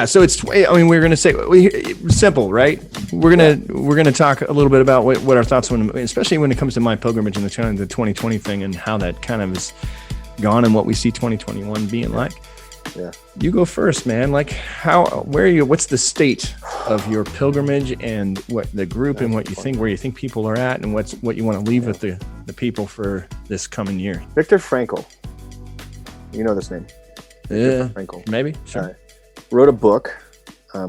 So it's, I mean, we're going to say simple, right? We're going to talk a little bit about what our thoughts, especially when it comes to my pilgrimage and the 2020 thing and how that kind of is gone and what we see 2021 being like. Yeah. You go first, man. Like where are you, what's the state of your pilgrimage and what the group and what you think, where you think people are at and what you want to leave with the people for this coming year? Viktor Frankl. You know this name? Yeah. Frankl. Maybe. Sure. Wrote a book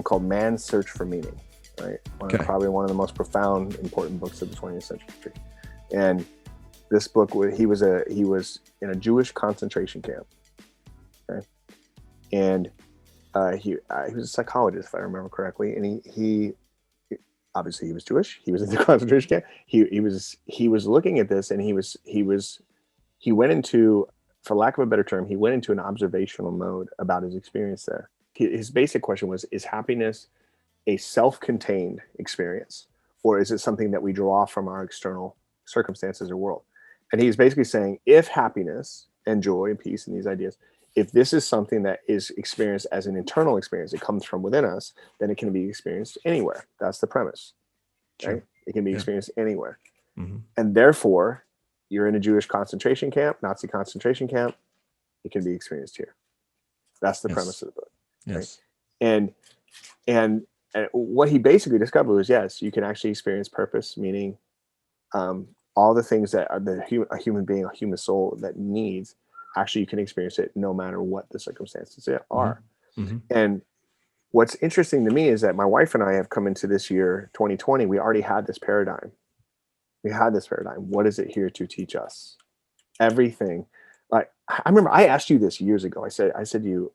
called Man's Search for Meaning, right? Probably one of the most profound, important books of the 20th century. And this book, he was in a Jewish concentration camp, okay? And he was a psychologist, if I remember correctly. And he obviously he was Jewish. He was in the concentration camp. He was looking at this, and he went into, for lack of a better term, he went into an observational mode about his experience there. His basic question was, is happiness a self-contained experience, or is it something that we draw from our external circumstances or world? And he's basically saying, if happiness and joy and peace and these ideas, if this is something that is experienced as an internal experience, it comes from within us, then it can be experienced anywhere. That's the premise, right? Sure. It can be experienced anywhere. Mm-hmm. And therefore, you're in a Jewish concentration camp, Nazi concentration camp, it can be experienced here. That's the premise of the book. Yes. Right? And what he basically discovered was, yes, you can actually experience purpose, meaning all the things that are a human being, a human soul that needs, actually you can experience it no matter what the circumstances are. Mm-hmm. And what's interesting to me is that my wife and I have come into this year, 2020, we already had this paradigm. What is it here to teach us? Everything. Like, I remember I asked you this years ago. I said to you,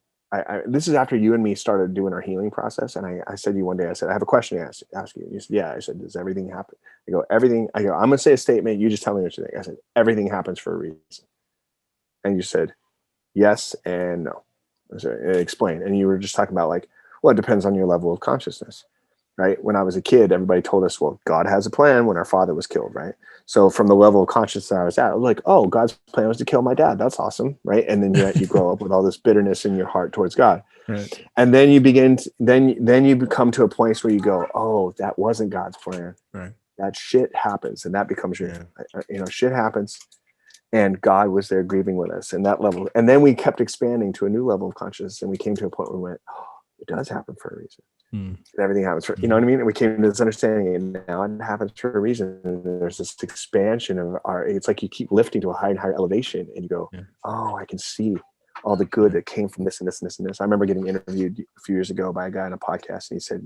this is after you and me started doing our healing process. And I said to you one day, I said, I have a question to ask you. And you said, yeah. I said, does everything happen? I go, I'm going to say a statement. You just tell me what you think. I said, everything happens for a reason. And you said, yes and no. I said, explain. And you were just talking about like, well, it depends on your level of consciousness, right? When I was a kid, everybody told us, well, God has a plan when our father was killed, right? So from the level of consciousness I was at, I was like, oh, God's plan was to kill my dad. That's awesome, right? And then you grow up with all this bitterness in your heart towards God. Right. And then you begin, then you come to a place where you go, oh, that wasn't God's plan. Right. That shit happens. And that becomes shit happens. And God was there grieving with us in that level. And then we kept expanding to a new level of consciousness. And we came to a point where we went, oh, it does happen for a reason. And everything happens for, you know what I mean? And we came to this understanding, and now it happens for a reason. And there's this expansion of it's like you keep lifting to a higher and higher elevation, and you go, oh, I can see all the good that came from this and this and this and this. I remember getting interviewed a few years ago by a guy on a podcast, and he said,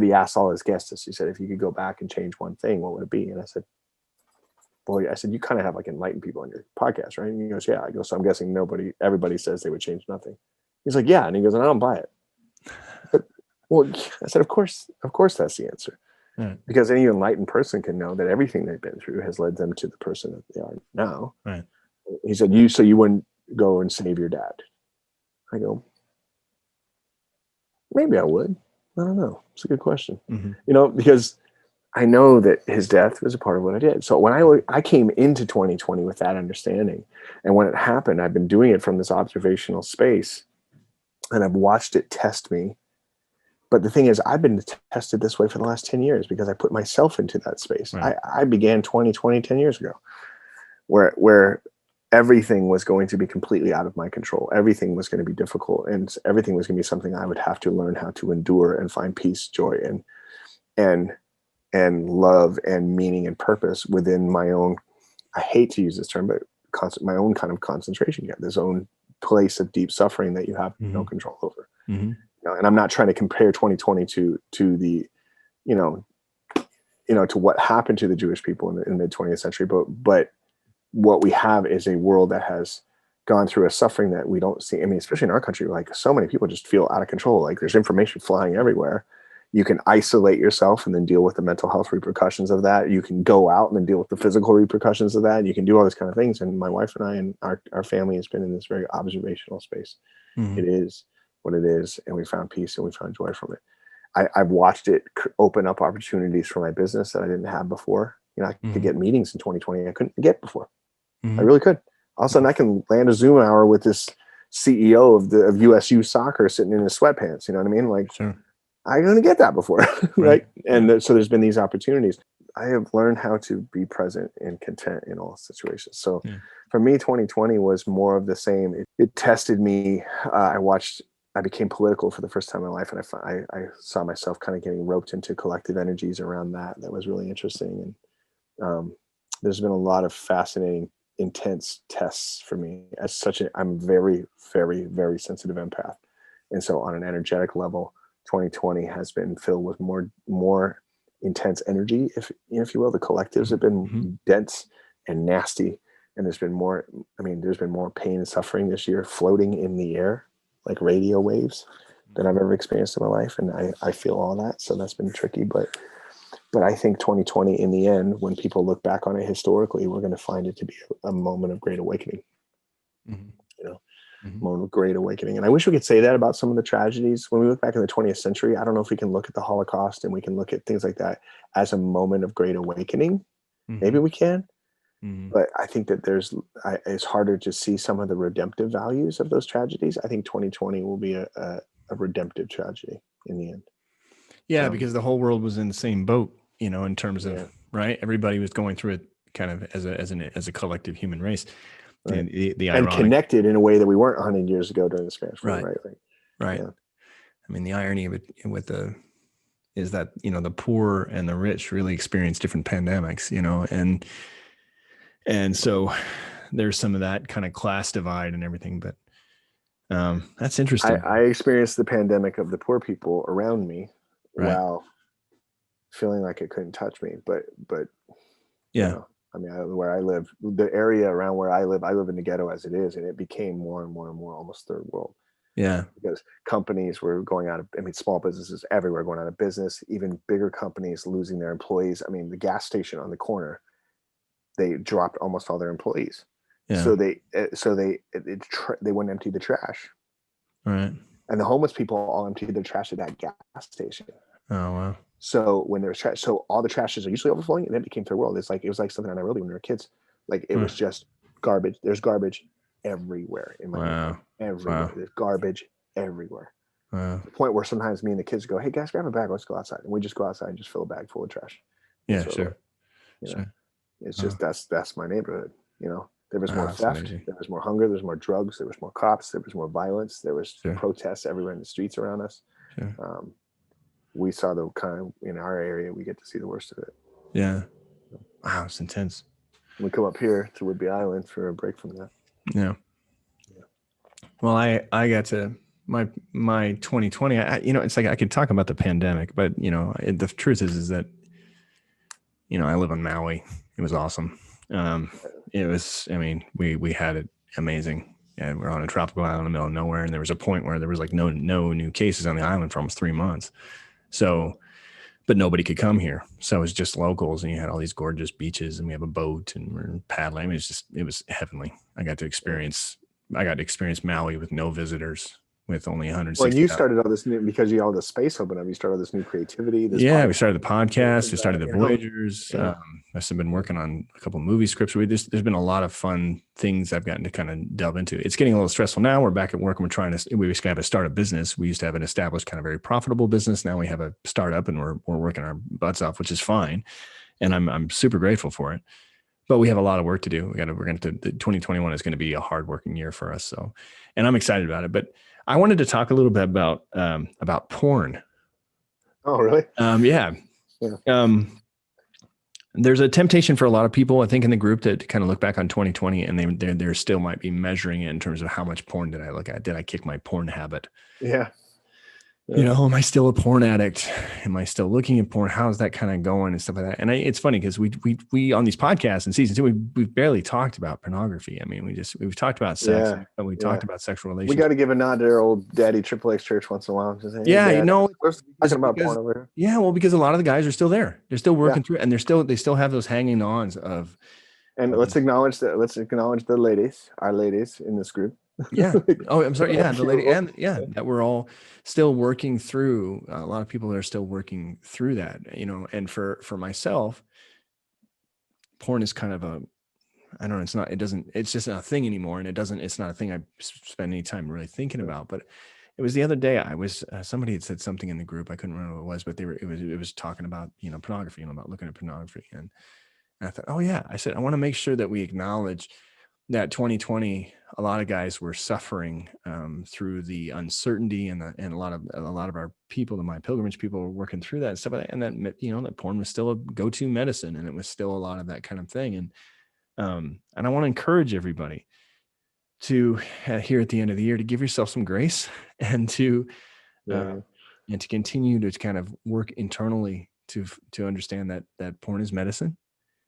he asked all his guests this. He said, if you could go back and change one thing, what would it be? And I said, boy, you kind of have like enlightened people on your podcast, right? And he goes, yeah. I go, so I'm guessing everybody says they would change nothing. He's like, yeah. And he goes, and I don't buy it. Well, I said, of course that's the answer. Right. Because any enlightened person can know that everything they've been through has led them to the person that they are now. Right. He said, so you wouldn't go and save your dad? I go, maybe I would. I don't know. It's a good question. Mm-hmm. Because I know that his death was a part of what I did. So when I came into 2020 with that understanding, and when it happened, I've been doing it from this observational space, and I've watched it test me. But the thing is, I've been tested this way for the last 10 years because I put myself into that space. Right. I began 2020 10 years ago, where everything was going to be completely out of my control. Everything was going to be difficult, and everything was going to be something I would have to learn how to endure and find peace, joy, and love and meaning and purpose within my own, I hate to use this term, but my own kind of concentration camp, this own place of deep suffering that you have no control over. Mm-hmm. And I'm not trying to compare 2020 to the, to what happened to the Jewish people in the mid 20th century, but what we have is a world that has gone through a suffering that we don't see. I mean, especially in our country, like so many people just feel out of control. Like there's information flying everywhere. You can isolate yourself and then deal with the mental health repercussions of that. You can go out and then deal with the physical repercussions of that. You can do all these kind of things. And my wife and I and our family has been in this very observational space. Mm-hmm. It is what it is. And we found peace and we found joy from it. I've watched it open up opportunities for my business that I didn't have before. I could get meetings in 2020 I couldn't get before. I really could. All of a sudden I can land a Zoom hour with this CEO of USU soccer sitting in his sweatpants. You know what I mean? Like, Sure. I didn't get that before, right? Right. And so there's been these opportunities. I have learned how to be present and content in all situations. So Yeah. for me, 2020 was more of the same. It tested me. I became political for the first time in my life, and I saw myself kind of getting roped into collective energies around that. That was really interesting. And there's been a lot of fascinating, intense tests for me. I'm very, very, very sensitive empath. And so on an energetic level, 2020 has been filled with more intense energy, if you will. The collectives have been dense and nasty, and there's been more pain and suffering this year floating in the air like radio waves than I've ever experienced in my life. And I feel all that. So that's been tricky, but I think 2020 in the end, when people look back on it historically, we're going to find it to be a moment of great awakening. Moment of great awakening. And I wish we could say that about some of the tragedies. When we look back in the 20th century, I don't know if we can look at the Holocaust and we can look at things like that as a moment of great awakening. Maybe we can, but I think that it's harder to see some of the redemptive values of those tragedies. I think 2020 will be a redemptive tragedy in the end. Yeah, because the whole world was in the same boat, in terms of, right? Everybody was going through it kind of as a collective human race. Right. And the and ironic, connected in a way that we weren't 100 years ago during the Spanish flu, right? Right. Yeah. I mean, the irony of it is that, the poor and the rich really experience different pandemics, and so there's some of that kind of class divide and everything, but that's interesting. I experienced the pandemic of the poor people around me while feeling like it couldn't touch me, but yeah. I mean, where I live, the area around where I live in the ghetto as it is, and it became more and more and more almost third world. Yeah. Because companies were going out of, small businesses everywhere going out of business, even bigger companies losing their employees. I mean, the gas station on the corner, they dropped almost all their employees. Yeah. So they wouldn't empty the trash. Right. And the homeless people all emptied their trash at that gas station. Oh, wow. So when there's trash, so all the trashes are usually overflowing, and then it became third world. It was like something on Nairobi when we were kids. Like it was just garbage. There's garbage everywhere in my neighborhood. Everywhere. Wow. There's garbage everywhere. Wow. To the point where sometimes me and the kids go, "Hey guys, grab a bag. Let's go outside." And we just go outside and just fill a bag full of trash. Yeah, sure. It's just that's my neighborhood. There was more theft. Amazing. There was more hunger. There was more drugs. There was more cops. There was more violence. There was protests everywhere in the streets around us. Sure. We saw the kind of, in our area, we get to see the worst of it. Yeah. Wow, it's intense. We come up here to Whidbey Island for a break from that. Yeah. Well, I got to my 2020. It's like I could talk about the pandemic, but the truth is that I live on Maui. It was awesome. It was. I mean, we had it amazing. And we're on a tropical island in the middle of nowhere, and there was a point where there was like no new cases on the island for almost 3 months. So, but nobody could come here. So it was just locals, and you had all these gorgeous beaches, and we have a boat, and we're paddling. I mean, it was heavenly. I got to experience Maui with no visitors, with only 160. Well, you started all this because you all the space opened up. You started all this new creativity. We started the podcast. We started the Voyagers. I've been working on a couple of movie scripts. There's been a lot of fun things I've gotten to kind of delve into. It's getting a little stressful now. We're back at work and we basically have to start a business. We used to have an established kind of very profitable business. Now we have a startup, and we're working our butts off, which is fine. And I'm super grateful for it. But we have a lot of work to do. 2021 is going to be a hardworking year for us. So, and I'm excited about it. But I wanted to talk a little bit about porn. Oh, really? Yeah. There's a temptation for a lot of people, I think, in the group to kind of look back on 2020, and they still might be measuring it in terms of how much porn did I look at? Did I kick my porn habit? Yeah. Am I still a porn addict? Am I still looking at porn? How's that kind of going and stuff like that? And it's funny because we on these podcasts in season 2, we've barely talked about pornography. I mean, we've talked about sex, but we talked about sexual relations. We got to give a nod to our old daddy Triple X church once in a while. Just, hey, we're talking about porn over here. Yeah, well, because a lot of the guys are still there. They're still working through it, and they still have those hanging ons of. And let's acknowledge the ladies, our ladies in this group. Yeah. Oh, I'm sorry. Yeah. The lady and that we're all still working through. A lot of people that are still working through that, and for myself, porn is kind of I don't know, it's just not a thing anymore. And it's not a thing I spend any time really thinking about. But it was the other day somebody had said something in the group. I couldn't remember what it was, but it was talking about, pornography and about looking at pornography. And I thought, oh yeah, I said, I want to make sure that we acknowledge that 2020, a lot of guys were suffering through the uncertainty, and a lot of our people, the My Pilgrimage people, were working through that and stuff like that. And that porn was still a go-to medicine, and it was still a lot of that kind of thing. And I want to encourage everybody to here at the end of the year to give yourself some grace and to continue to kind of work internally to understand that porn is medicine.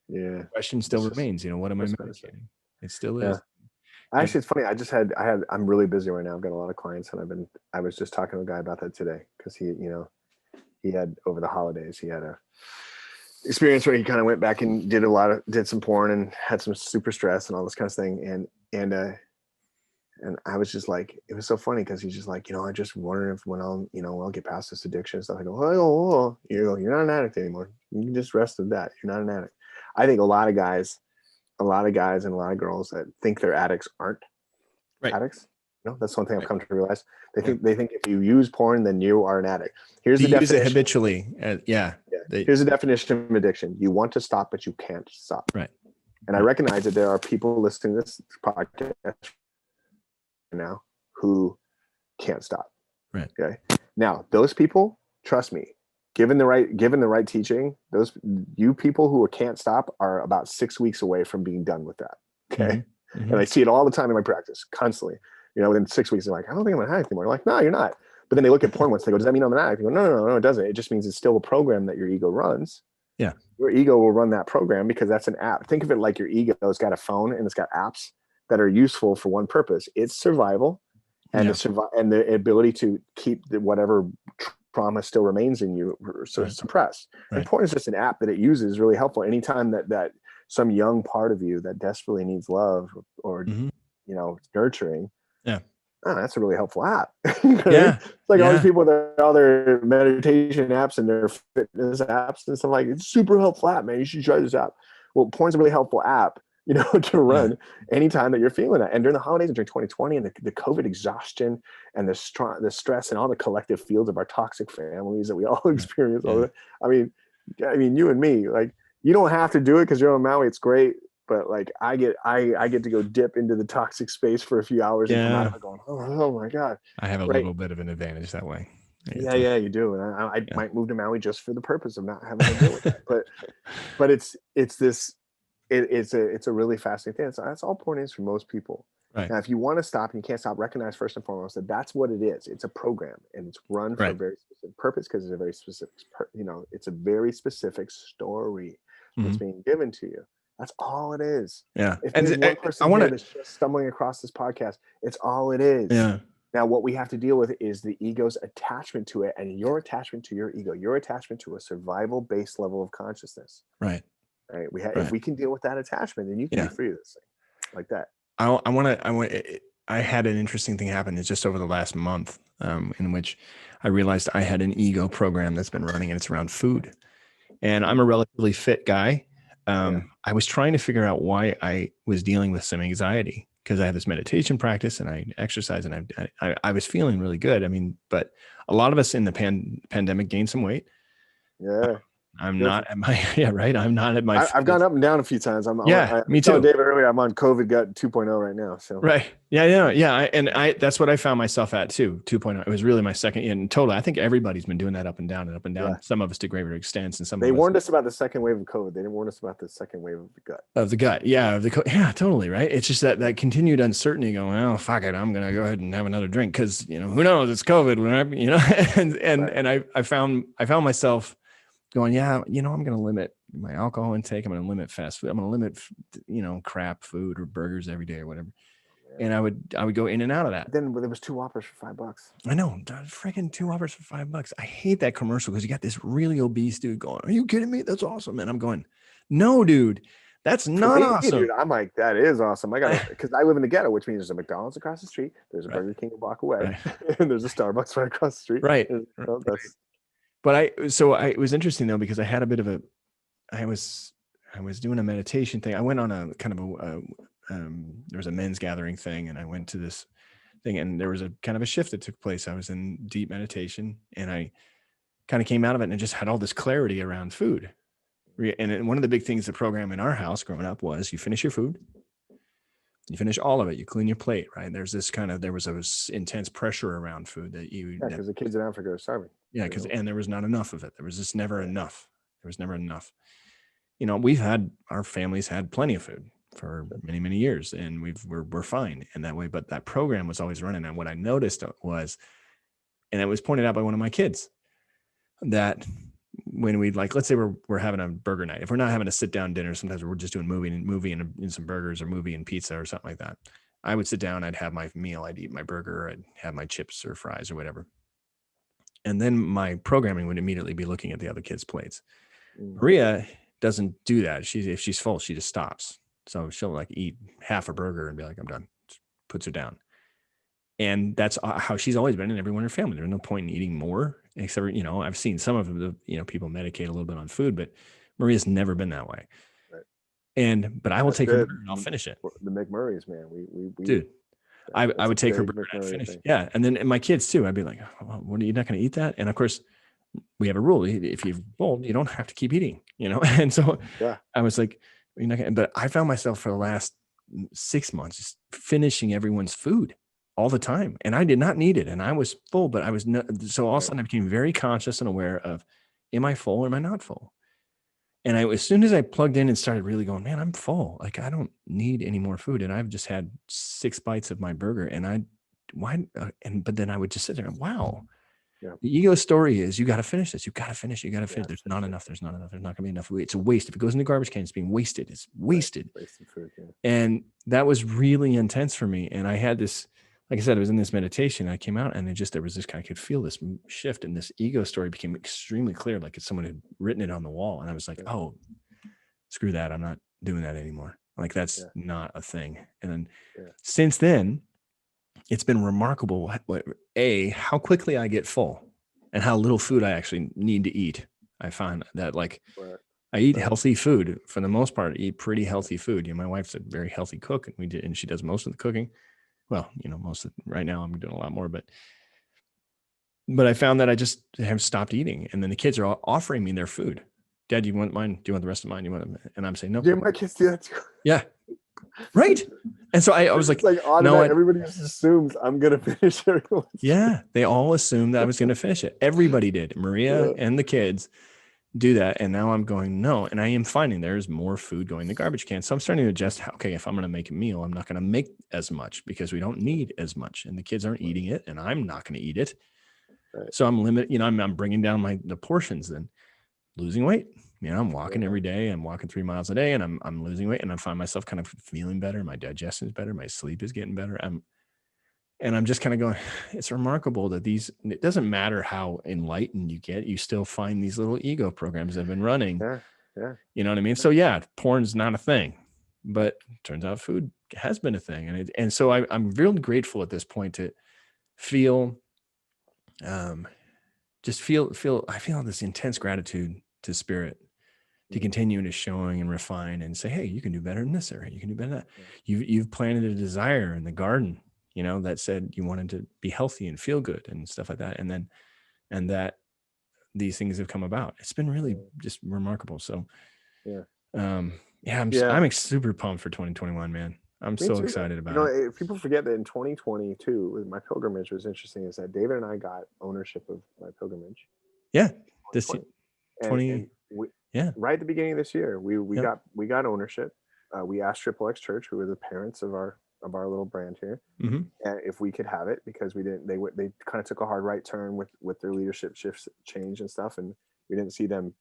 Yeah. The question still remains, what am I medicating? It still is. Actually, it's funny. I'm really busy right now. I've got a lot of clients, and I was just talking to a guy about that today, because he had, over the holidays, he had a experience where he kind of went back and did some porn and had some super stress and all this kind of thing. And I was just like, it was so funny, because he's just like, I just wonder if when I'll get past this addiction and stuff. I go, oh, you're not an addict anymore. You can just rest of that. You're not an addict. I think a lot of guys and a lot of girls that think they're addicts aren't addicts. That's one thing I've come to realize. They think if you use porn, then you are an addict. Here's the definition. Use it habitually. Here's the definition of addiction. You want to stop, but you can't stop. Right. And I recognize that there are people listening to this podcast now who can't stop. Right. Okay. Now, those people, trust me, given the right teaching, you people who can't stop are about 6 weeks away from being done with that. Okay. Mm-hmm. And I see it all the time in my practice, constantly. Within 6 weeks, they're like, I don't think I'm an addict anymore. You're like, no, you're not. But then they look at porn once, they go, does that mean I'm an addict? You go, no, it doesn't. It just means it's still a program that your ego runs. Yeah. Your ego will run that program because that's an app. Think of it like your ego's got a phone and it's got apps that are useful for one purpose. It's survival and the ability to keep whatever trauma still remains in you suppressed. Right. And porn is just an app that it uses, really helpful. Anytime that some young part of you that desperately needs love or nurturing. Yeah. Oh, that's a really helpful app. Yeah. It's like all these people that all their meditation apps and their fitness apps and stuff, like, it's a super helpful app, man. You should try this app. Well, porn's a really helpful app, to run anytime that you're feeling that. And during the holidays and during 2020 and the COVID exhaustion and the stress and all the collective fields of our toxic families that we all experience. I mean, you and me, like, you don't have to do it because you're on Maui. It's great. But like I get to go dip into the toxic space for a few hours and come out of it going, oh my God. I have a little bit of an advantage that way. Yeah, you do. And I might move to Maui just for the purpose of not having to deal with that. But it's a really fascinating thing. That's all porn is for most people. Right. Now, if you want to stop and you can't stop, recognize first and foremost that that's what it is. It's a program, and it's run for a very specific purpose, because it's a very specific, it's a very specific story that's being given to you. That's all it is. Yeah. If there's one person that's just stumbling across this podcast, it's all it is. Yeah. Now, what we have to deal with is the ego's attachment to it, and your attachment to your ego, your attachment to a survival-based level of consciousness. Right. Right. If we can deal with that attachment, then you can be free of this thing like that. I had an interesting thing happen. It's just over the last month, in which I realized I had an ego program that's been running, and it's around food. And I'm a relatively fit guy. I was trying to figure out why I was dealing with some anxiety, because I have this meditation practice and I exercise, and I was feeling really good. I mean, but a lot of us in the pandemic gained some weight. Yeah. I'm not at my, I'm not at my, I've gone up and down a few times. Me too. David earlier, I'm on COVID gut 2.0 right now. So right. Yeah. That's what I found myself at too. 2.0. It was really my second in total. I think everybody's been doing that up and down and up and down. Yeah. Some of us to greater extents, and some they warned us about the second wave of COVID. They didn't warn us about the second wave of the gut. Yeah. Yeah, totally. Right. It's just that continued uncertainty going, oh, fuck it, I'm going to go ahead and have another drink. Cause who knows, it's COVID, and I found myself going, I'm going to limit my alcohol intake. I'm going to limit fast food. I'm going to limit, crap food or burgers every day or whatever. Yeah. And I would go in and out of that. Then there was 2 Whoppers for $5. I know, freaking 2 Whoppers for $5. I hate that commercial because you got this really obese dude going, are you kidding me? That's awesome. And I'm going, no, dude, that's not awesome. Dude, I'm like, that is awesome. Because I live in the ghetto, which means there's a McDonald's across the street. There's a Burger King a block away. Right. And there's a Starbucks right across the street. Right. But it was interesting though, because I had a bit of I was doing a meditation thing. I went on a kind of there was a men's gathering thing, and I went to this thing, and there was a kind of a shift that took place. I was in deep meditation, and I kind of came out of it and just had all this clarity around food. And one of the big things the program in our house growing up was you finish your food, you finish all of it, you clean your plate, right? There was a intense pressure around food that because the kids in Africa are starving. Yeah, and there was not enough of it. There was just never enough. There was never enough. Our families had plenty of food for many, many years, and we're fine in that way. But that program was always running. And what I noticed was, and it was pointed out by one of my kids, that when we'd let's say we're having a burger night, if we're not having a sit down dinner, sometimes we're just doing movie and some burgers, or movie and pizza or something like that. I would sit down, I'd have my meal, I'd eat my burger, I'd have my chips or fries or whatever. And then my programming would immediately be looking at the other kids' plates. Maria doesn't do that. If she's full, she just stops. So she'll eat half a burger and be like, I'm done. Puts it down. And that's how she's always been, and everyone in her family. There's no point in eating more, except for, I've seen some of the, people medicate a little bit on food, but Maria's never been that way. Right. But I will take her burger and I'll finish it. The McMurrays, man. Dude. I would take her burger and finish it. Yeah. And then my kids too, I'd be like, what, are you not going to eat that? And of course, we have a rule. If you're full, you don't have to keep eating, And so I was like, you're not gonna, but I found myself for the last 6 months just finishing everyone's food all the time. And I did not need it. And I was full, but I was not. So all of a sudden I became very conscious and aware of, am I full or am I not full? And as soon as I plugged in and started really going, man, I'm full. I don't need any more food. And I've just had 6 bites of my burger, but then I would just sit there and wow. Yeah. The ego story is, you got to finish this. You got to finish. You got to finish. There's not enough. There's not enough. There's not going to be enough food. It's a waste. If it goes in the garbage can, it's being wasted. It's wasted. Right. Wasted food, yeah. And that was really intense for me. And I had this, like I said, I was in this meditation. I came out and there was this kind of, I could feel this shift, and this ego story became extremely clear. Like someone had written it on the wall. And I was like, oh, screw that. I'm not doing that anymore. That's not a thing. And then since then, it's been remarkable how quickly I get full and how little food I actually need to eat. I find that I eat healthy food for the most part. I eat pretty healthy food. My wife's a very healthy cook, and she does most of the cooking. Well, right now I'm doing a lot more, but I found that I just have stopped eating, and then the kids are all offering me their food. Dad, do you want mine? Do you want the rest of mine? Do you want them? And I'm saying no. Yeah, my kids do that too. Yeah. Right. And so I was like, no, everybody just assumes I'm going to finish everyone. Yeah. They all assumed that I was going to finish it. Everybody did. Maria and the kids do that. And now I'm going, no. And I am finding there's more food going in the garbage can. So I'm starting to adjust if I'm going to make a meal, I'm not going to make as much because we don't need as much, and the kids aren't eating it, and I'm not going to eat it. Right. So I'm limited, I'm bringing down the portions, then losing weight. I'm walking every day. I'm walking 3 miles a day, and I'm losing weight, and I find myself kind of feeling better. My digestion is better. My sleep is getting better. I'm just kind of going, it's remarkable that it doesn't matter how enlightened you get, you still find these little ego programs that have been running. Yeah. You know what I mean? So porn's not a thing, but it turns out food has been a thing. And so I'm really grateful at this point to feel, I feel this intense gratitude to Spirit to continue to showing and refine and say, hey, you can do better in this area. You can do better than that. You've planted a desire in the garden, that said you wanted to be healthy and feel good and stuff like that. And that these things have come about. It's been really just remarkable. So, I'm super pumped for 2021, man. I'm so excited about it. People forget that in 2022, with my pilgrimage, was interesting is that David and I got ownership of my pilgrimage. Yeah. This 20. Right at the beginning of this year, we got ownership. We asked Triple X Church, who are the parents of our little brand here, and if we could have it, because we didn't. They kind of took a hard right turn with their leadership shifts, change and stuff, and we didn't see them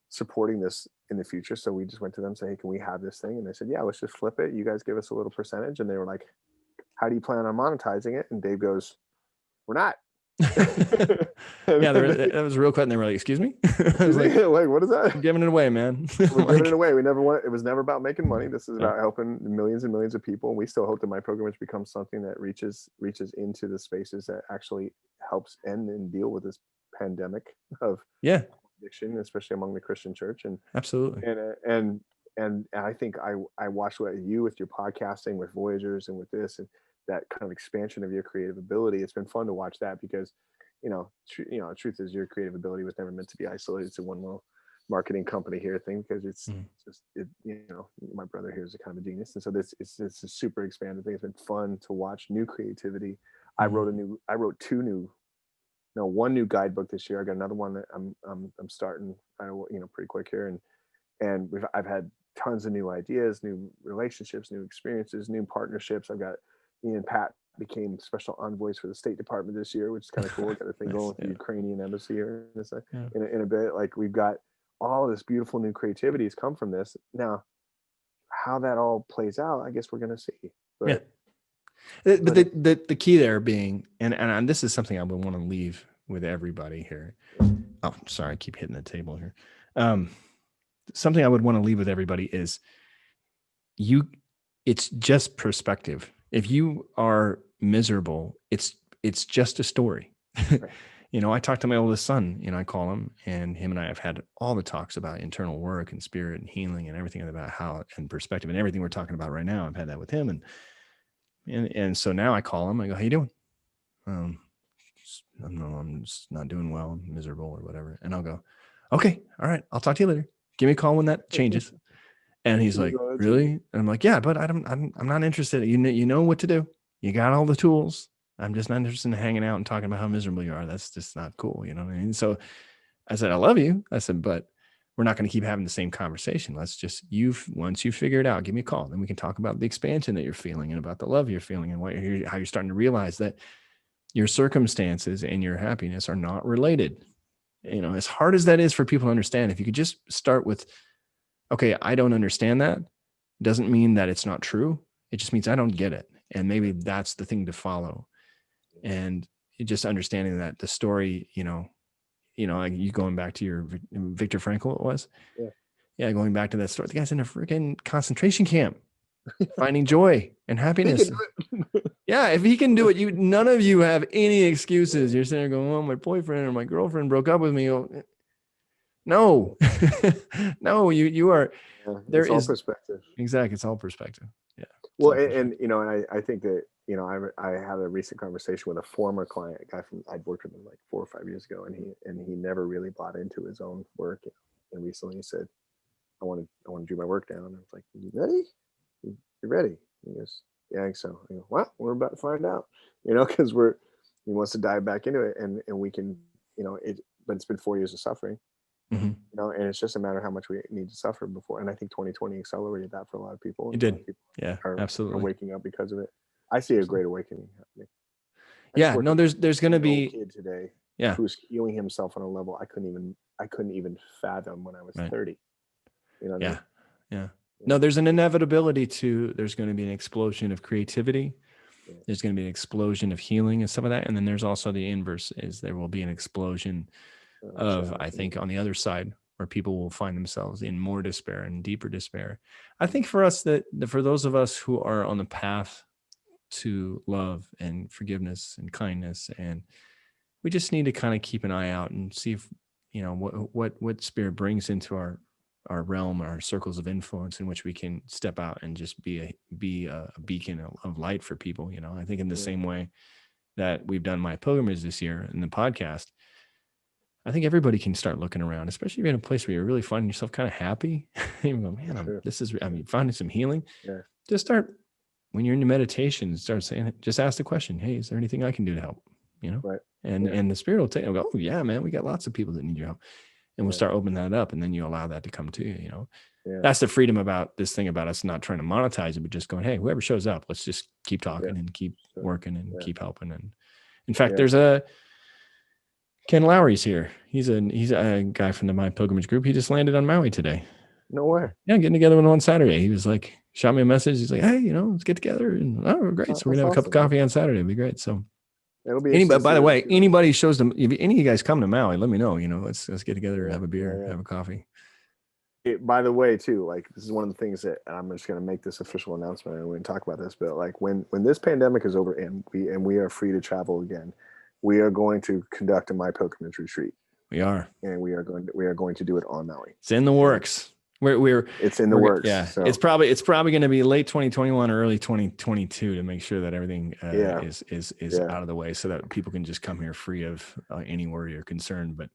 supporting this in the future. So we just went to them and said, hey, can we have this thing? And they said, yeah, let's just flip it. You guys give us a little percentage. And they were like, how do you plan on monetizing it? And Dave goes, we're not. That was real quick, and they were like, excuse me. I was like, what is that? I'm giving it away, man. We're giving it away. It was never about making money. This is about helping millions and millions of people. And we still hope that my pilgrimage becomes something that reaches into the spaces that actually helps end and deal with this pandemic of addiction, especially among the Christian church. And absolutely. And and I think I watched what you with your podcasting, with Voyagers, and with this, and that kind of expansion of your creative ability. It's been fun to watch that because, the truth is your creative ability was never meant to be isolated to one little marketing company here thing, because it's just my brother here is a kind of a genius, and so it's a super expanded thing. It's been fun to watch new creativity. I wrote one new guidebook this year. I got another one that I'm starting pretty quick here, and I've had tons of new ideas, new relationships, new experiences, new partnerships. I've got me and Pat became special envoys for the State Department this year, which is kind of cool. Got a thing going with the Ukrainian embassy here in a bit. Like, we've got all this beautiful new creativity has come from this. Now, how that all plays out, I guess we're going to see. But the key there being, and this is something I would want to leave with everybody here. Oh, sorry, I keep hitting the table here. Something I would want to leave with everybody is it's just perspective. If you are miserable, it's just a story. Right. I talk to my oldest son, I call him, and him and I have had all the talks about internal work and spirit and healing and everything about how, and perspective and everything we're talking about right now. I've had that with him. And so now I call him, I go, how you doing? I'm just not doing well. I'm miserable or whatever. And I'll go, okay, all right, I'll talk to you later. Give me a call when that changes. And he's like, really? And I'm like, yeah, but I'm not interested. You know what to do. You got all the tools. I'm just not interested in hanging out and talking about how miserable you are. That's just not cool. You know what I mean? So I said, I love you. I said, but we're not going to keep having the same conversation. Let's just, once you figure it out, give me a call. Then we can talk about the expansion that you're feeling and about the love you're feeling and how you're starting to realize that your circumstances and your happiness are not related. As hard as that is for people to understand, if you could just start with, okay, I don't understand that, doesn't mean that it's not true. It just means I don't get it. And maybe that's the thing to follow. And just understanding that the story, like you going back to your Viktor Frankl, it was? Yeah, going back to that story. The guy's in a freaking concentration camp, finding joy and happiness. Yeah, if he can do it, none of you have any excuses. You're sitting there going, well, my boyfriend or my girlfriend broke up with me. No, no, you are. It's all perspective. Exactly, it's all perspective. Yeah. Well, and I think that I had a recent conversation with a former client, a guy I'd worked with him like 4 or 5 years ago, and he never really bought into his own work. And recently he said, I want to do my work now. And I was like, you ready? You ready? And he goes, yeah, I think so. I go, well, we're about to find out, because he wants to dive back into it, and we can, but it's been 4 years of suffering. Mm-hmm. And it's just a matter of how much we need to suffer before. And I think 2020 accelerated that for a lot of people. It did. Yeah, absolutely. Are waking up because of it. I see a great awakening happening. Yeah, no, there's going to be a kid today. Yeah, who's healing himself on a level I couldn't even fathom when I was 30. Yeah. No, there's an inevitability there's going to be an explosion of creativity. Yeah. There's going to be an explosion of healing and some of that. And then there's also the inverse, is there will be an explosion of, I think, on the other side, where people will find themselves in more despair and deeper despair. I think for us, for those of us who are on the path to love and forgiveness and kindness, and we just need to kind of keep an eye out and see if, what spirit brings into our realm, our circles of influence, in which we can step out and just be a beacon of light for people. I think in the same way that we've done MyPilgrimage this year in the podcast, I think everybody can start looking around, especially if you're in a place where you're really finding yourself kind of happy. You go, man, finding some healing. Yeah. Just start, when you're in your meditation, start saying, just ask the question, hey, is there anything I can do to help? Right. And the spirit will take, go, oh yeah, man, we got lots of people that need your help. And we'll start opening that up, and then you allow that to come to you, That's the freedom about this thing about us not trying to monetize it, but just going, hey, whoever shows up, let's just keep talking and keep working and keep helping. And in fact, there's Ken Lowry's here. He's a guy from the MyPilgrimage group. He just landed on Maui today. No way. Yeah, getting together with him on Saturday. He was like, shot me a message. He's like, hey, let's get together. And great. So we're gonna have a cup of coffee on Saturday. It'll be great. So it'll be by the way, anybody shows them, if any of you guys come to Maui, let me know. Let's get together, have a beer, have a coffee. By the way, too, like, this is one of the things that I'm just going to make this official announcement, and we're going to talk about this, but like when this pandemic is over and we are free to travel again, we are going to conduct a MyPilgrimage retreat. We are. And we are going to do it on Maui. It's in the works. It's in the works. Yeah, so. it's probably going to be late 2021 or early 2022 to make sure that everything is out of the way, so that people can just come here free of any worry or concern. But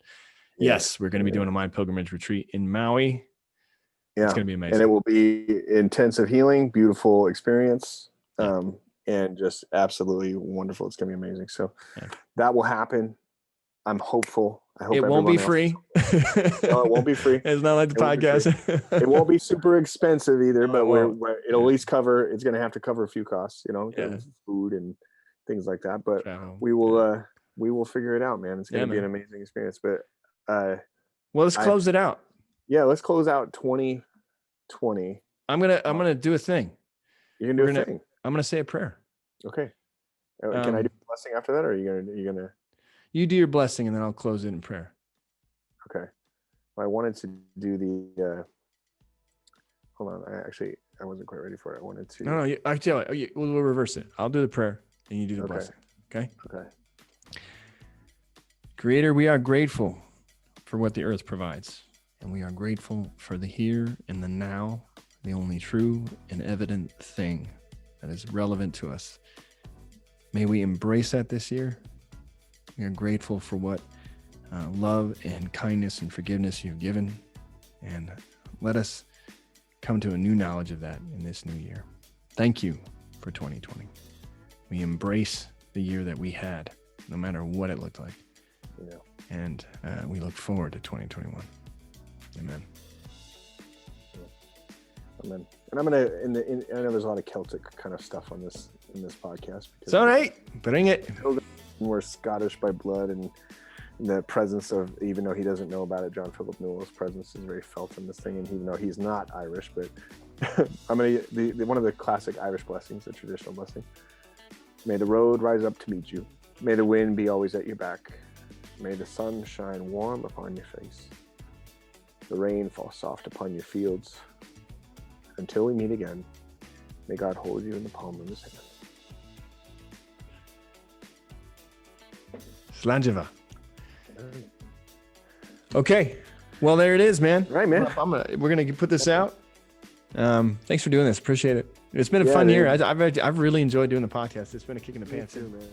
yes, we're going to be doing a MyPilgrimage retreat in Maui. Yeah, it's going to be amazing, and it will be intensive healing, beautiful experience, and just absolutely wonderful. It's going to be amazing. So that will happen. I'm hopeful. I hope it won't be free. No, it won't be free. It's not like the podcast. It won't be super expensive either, but it'll at least cover. It's going to have to cover a few costs, food and things like that. But we will figure it out, man. It's going to be an amazing experience. But well, let's close it out. Yeah, let's close out 2020. I'm gonna do a thing. You're gonna do a thing. I'm gonna say a prayer. Okay. Can I do a blessing after that, or are you gonna? You do your blessing, and then I'll close it in prayer. Okay. Well, I wanted to do the. Hold on. I wasn't quite ready for it. I wanted to. No. I tell you, we'll reverse it. I'll do the prayer, and you do the blessing. Okay. Okay. Creator, we are grateful for what the earth provides, and we are grateful for the here and the now, the only true and evident thing that is relevant to us. May we embrace that this year. We are grateful for what love and kindness and forgiveness you've given, and let us come to a new knowledge of that in this new year. Thank you for 2020. We embrace the year that we had, no matter what it looked like. And we look forward to 2021. Amen. Amen. And I'm gonna. I know there's a lot of Celtic kind of stuff on this in this podcast. It's all right. Bring it. We're Scottish by blood, and the presence of, even though he doesn't know about it, John Philip Newell's presence is very felt in this thing. And even though he's not Irish, but I'm gonna one of the classic Irish blessings, the traditional blessing. May the road rise up to meet you. May the wind be always at your back. May the sun shine warm upon your face. The rain fall soft upon your fields. Until we meet again, may God hold you in the palm of his hand. Slanjava. Okay. Well, there it is, man. Right, man. We're going to put this out. Thanks for doing this. Appreciate it. It's been a fun year. I've really enjoyed doing the podcast. It's been a kick in the pants. Me too, man.